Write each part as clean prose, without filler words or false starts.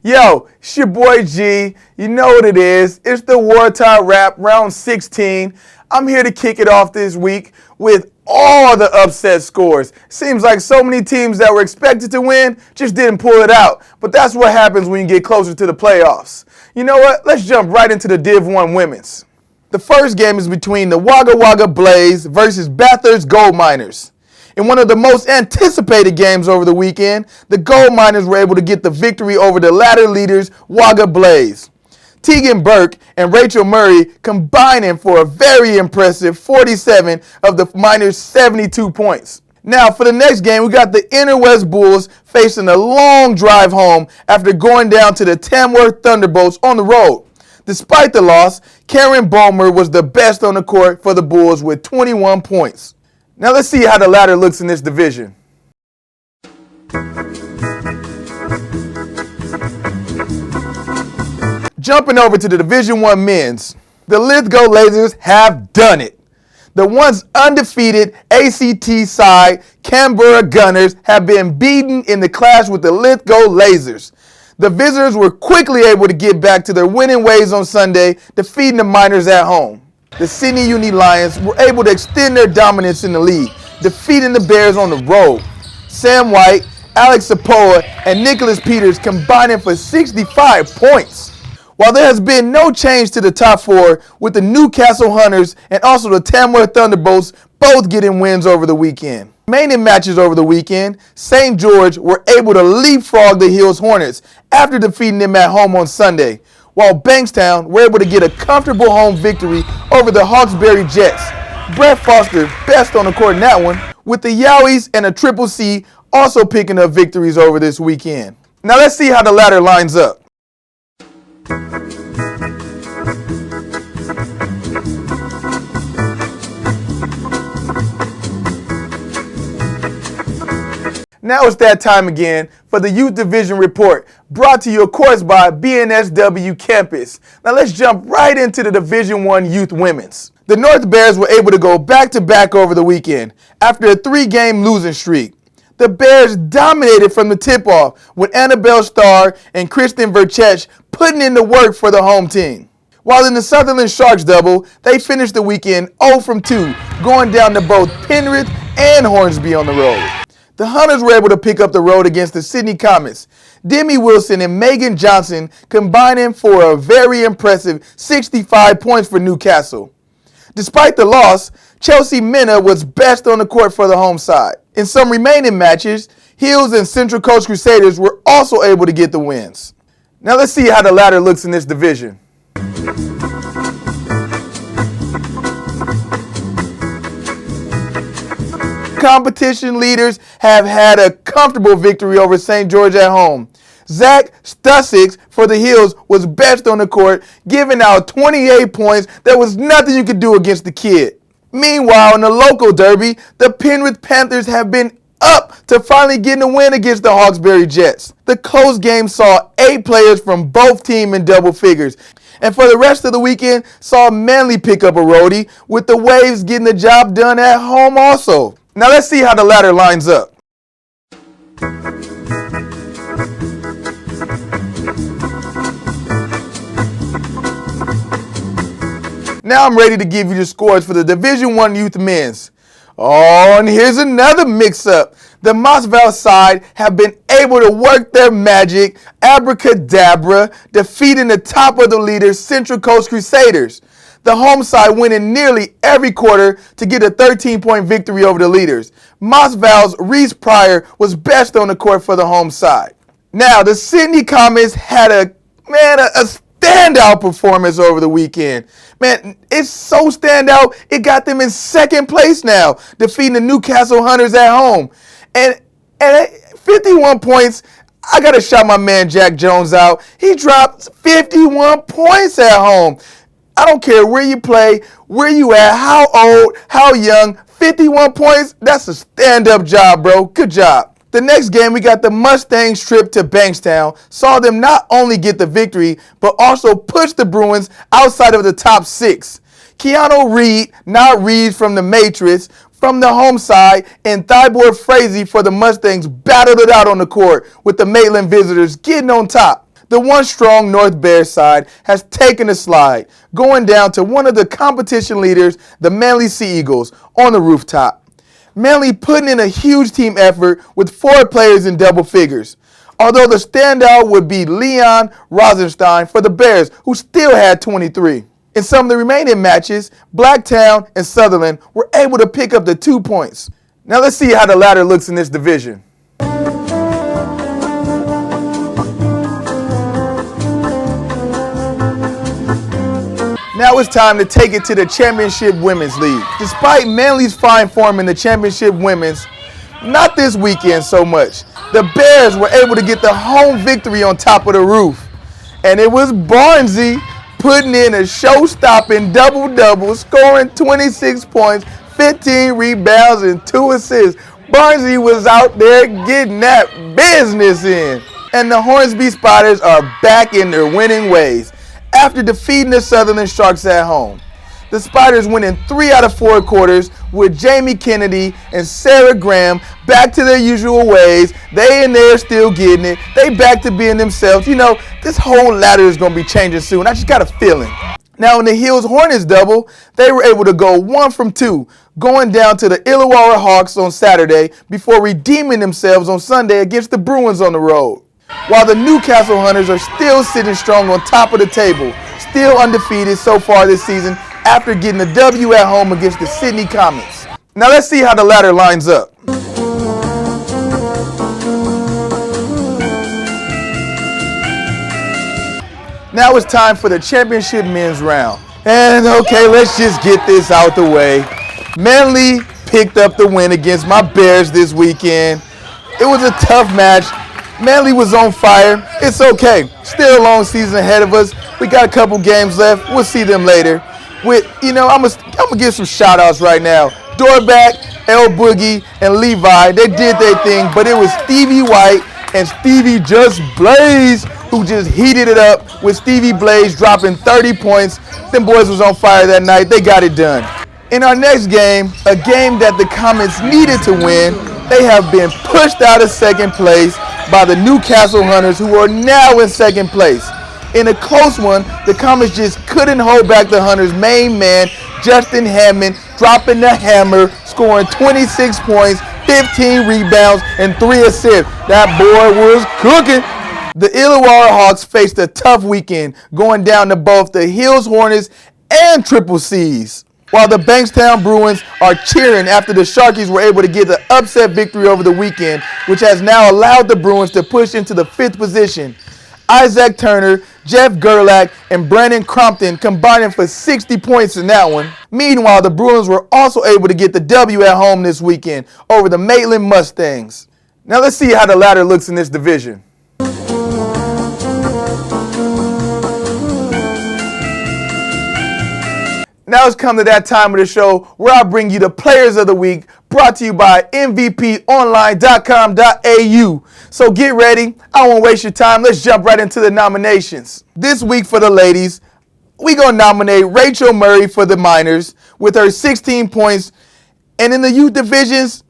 Yo, it's your boy G. You know what it is. It's the Waratah Rap, round 16. I'm here to kick it off this week with all the upset scores. Seems like so many teams that were expected to win just didn't pull it out. But that's what happens when you get closer to the playoffs. You know what? Let's jump right into the Div 1 women's. The first game is between the Wagga Wagga Blaze versus Bathurst Gold Miners. In one of the most anticipated games over the weekend, the Gold Miners were able to get the victory over the ladder leaders Wagga Blaze. Tegan Burke and Rachel Murray combining for a very impressive 47 of the Miners' 72 points. Now for the next game, we got the Inner West Bulls facing a long drive home after going down to the Tamworth Thunderbolts on the road. Despite the loss, Karen Bulmer was the best on the court for the Bulls with 21 points. Now let's see how the ladder looks in this division. Jumping over to the Division 1 men's, the Lithgow Lasers have done it. The once undefeated ACT side Canberra Gunners have been beaten in the clash with the Lithgow Lasers. The visitors were quickly able to get back to their winning ways on Sunday, defeating the Miners at home. The Sydney Uni Lions were able to extend their dominance in the league, defeating the Bears on the road. Sam White, Alex Sapoa, and Nicholas Peters combining for 65 points. While there has been no change to the top four, with the Newcastle Hunters and also the Tamworth Thunderbolts both getting wins over the weekend. Remaining matches over the weekend, St. George were able to leapfrog the Hills Hornets after defeating them at home on Sunday, while Bankstown were able to get a comfortable home victory over the Hawkesbury Jets. Brett Foster best on the court in that one, with the Yowies and a Triple C also picking up victories over this weekend. Now let's see how the ladder lines up. Now it's that time again for the Youth Division Report, brought to you of course by BNSW Campus. Now let's jump right into the Division 1 Youth Women's. The North Bears were able to go back-to-back over the weekend after a 3-game losing streak. The Bears dominated from the tip-off with Annabelle Starr and Kristen Verchech putting in the work for the home team. While in the Sutherland Sharks double, they finished the weekend 0 from 2, going down to both Penrith and Hornsby on the road. The Hunters were able to pick up the road against the Sydney Comets. Demi Wilson and Megan Johnson combining for a very impressive 65 points for Newcastle. Despite the loss, Chelsea Minna was best on the court for the home side. In some remaining matches, Hills and Central Coast Crusaders were also able to get the wins. Now let's see how the ladder looks in this division. Competition leaders have had a comfortable victory over St. George at home. Zach Stussix for the Hills was best on the court, giving out 28 points. There was nothing you could do against the kid. Meanwhile, in the local derby, the Penrith Panthers have been up to finally getting a win against the Hawkesbury Jets. The close game saw 8 players from both teams in double figures. And for the rest of the weekend, saw Manly pick up a roadie, with the Waves getting the job done at home also. Now let's see how the ladder lines up. Now I'm ready to give you the scores for the Division 1 Youth Men's. Oh, and here's another mix-up. The Mossville side have been able to work their magic, abracadabra, defeating the top of the leaders, Central Coast Crusaders. The home side winning nearly every quarter to get a 13-point victory over the leaders. Mossville's Reese Pryor was best on the court for the home side. Now, the Sydney Comets had a standout performance over the weekend. Man, it's so standout, it got them in second place now, defeating the Newcastle Hunters at home. And at 51 points, I got to shout my man Jack Jones out. He dropped 51 points at home. I don't care where you play, where you at, how old, how young, 51 points, that's a stand-up job, bro. Good job. The next game, we got the Mustangs trip to Bankstown. Saw them not only get the victory, but also push the Bruins outside of the top 6. Keanu Reed, not Reed from the Matrix, from the home side, and Thibault Frazee for the Mustangs battled it out on the court with the Maitland visitors getting on top. The once strong North Bears side has taken a slide, going down to one of the competition leaders, the Manly Sea Eagles, on the rooftop. Manly putting in a huge team effort with 4 players in double figures, although the standout would be Leon Rosenstein for the Bears, who still had 23. In some of the remaining matches, Blacktown and Sutherland were able to pick up the 2 points. Now let's see how the ladder looks in this division. Now it's time to take it to the Championship Women's League. Despite Manly's fine form in the Championship Women's, not this weekend so much. The Bears were able to get the home victory on top of the roof. And it was Barnesy putting in a show-stopping double-double, scoring 26 points, 15 rebounds, and 2 assists. Barnesy was out there getting that business in. And the Hornsby Spiders are back in their winning ways after defeating the Sutherland Sharks at home. The Spiders win in 3 out of 4 quarters with Jamie Kennedy and Sarah Graham back to their usual ways. They're still getting it. They back to being themselves. You know, this whole ladder is going to be changing soon. I just got a feeling. Now in the Hills Hornets double, they were able to go 1 from 2, going down to the Illawarra Hawks on Saturday before redeeming themselves on Sunday against the Bruins on the road. While the Newcastle Hunters are still sitting strong on top of the table, still undefeated so far this season after getting a W at home against the Sydney Comets. Now let's see how the ladder lines up. Now it's time for the Championship Men's round. And okay, let's just get this out the way. Manly picked up the win against my Bears this weekend. It was a tough match. Manly was on fire. It's okay. Still a long season ahead of us. We got a couple games left. We'll see them later. I'm gonna give some shout outs right now. Dorback, El Boogie, and Levi, they did their thing, but it was Stevie White and Stevie Just Blaze who just heated it up with Stevie Blaze dropping 30 points. Them boys was on fire that night. They got it done. In our next game, a game that the Comets needed to win, they have been pushed out of second place by the Newcastle Hunters, who are now in second place. In a close one, the Comets just couldn't hold back the Hunters' main man, Justin Hammond, dropping the hammer, scoring 26 points, 15 rebounds, and 3 assists. That boy was cooking. The Illawarra Hawks faced a tough weekend, going down to both the Hills Hornets and Triple C's. While the Bankstown Bruins are cheering after the Sharkies were able to get the upset victory over the weekend, which has now allowed the Bruins to push into the 5th position. Isaac Turner, Jeff Gerlach, and Brandon Crompton combining for 60 points in that one. Meanwhile, the Bruins were also able to get the W at home this weekend over the Maitland Mustangs. Now let's see how the ladder looks in this division. Now it's come to that time of the show where I bring you the Players of the Week, brought to you by MVPOnline.com.au. So get ready. I won't waste your time. Let's jump right into the nominations. This week for the ladies, we're going to nominate Rachel Murray for the Miners with her 16 points. And in the youth divisions,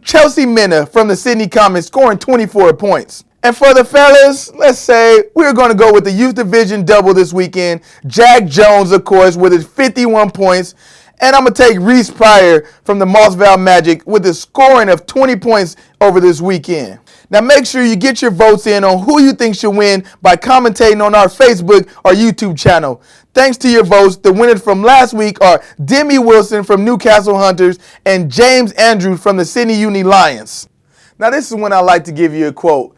Chelsea Minna from the Sydney Comets scoring 24 points. And for the fellas, let's say we're going to go with the youth division double this weekend. Jack Jones, of course, with his 51 points. And I'm going to take Reese Pryor from the Mossvale Magic with a scoring of 20 points over this weekend. Now make sure you get your votes in on who you think should win by commentating on our Facebook or YouTube channel. Thanks to your votes, the winners from last week are Demi Wilson from Newcastle Hunters and James Andrews from the Sydney Uni Lions. Now this is when I like to give you a quote.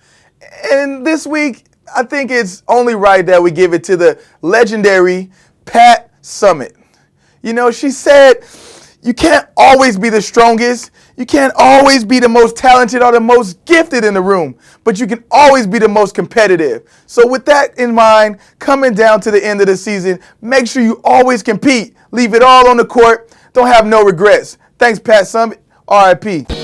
And this week, I think it's only right that we give it to the legendary Pat Summitt. You know, she said, you can't always be the strongest. You can't always be the most talented or the most gifted in the room, but you can always be the most competitive. So with that in mind, coming down to the end of the season, make sure you always compete. Leave it all on the court. Don't have no regrets. Thanks, Pat Summitt. RIP.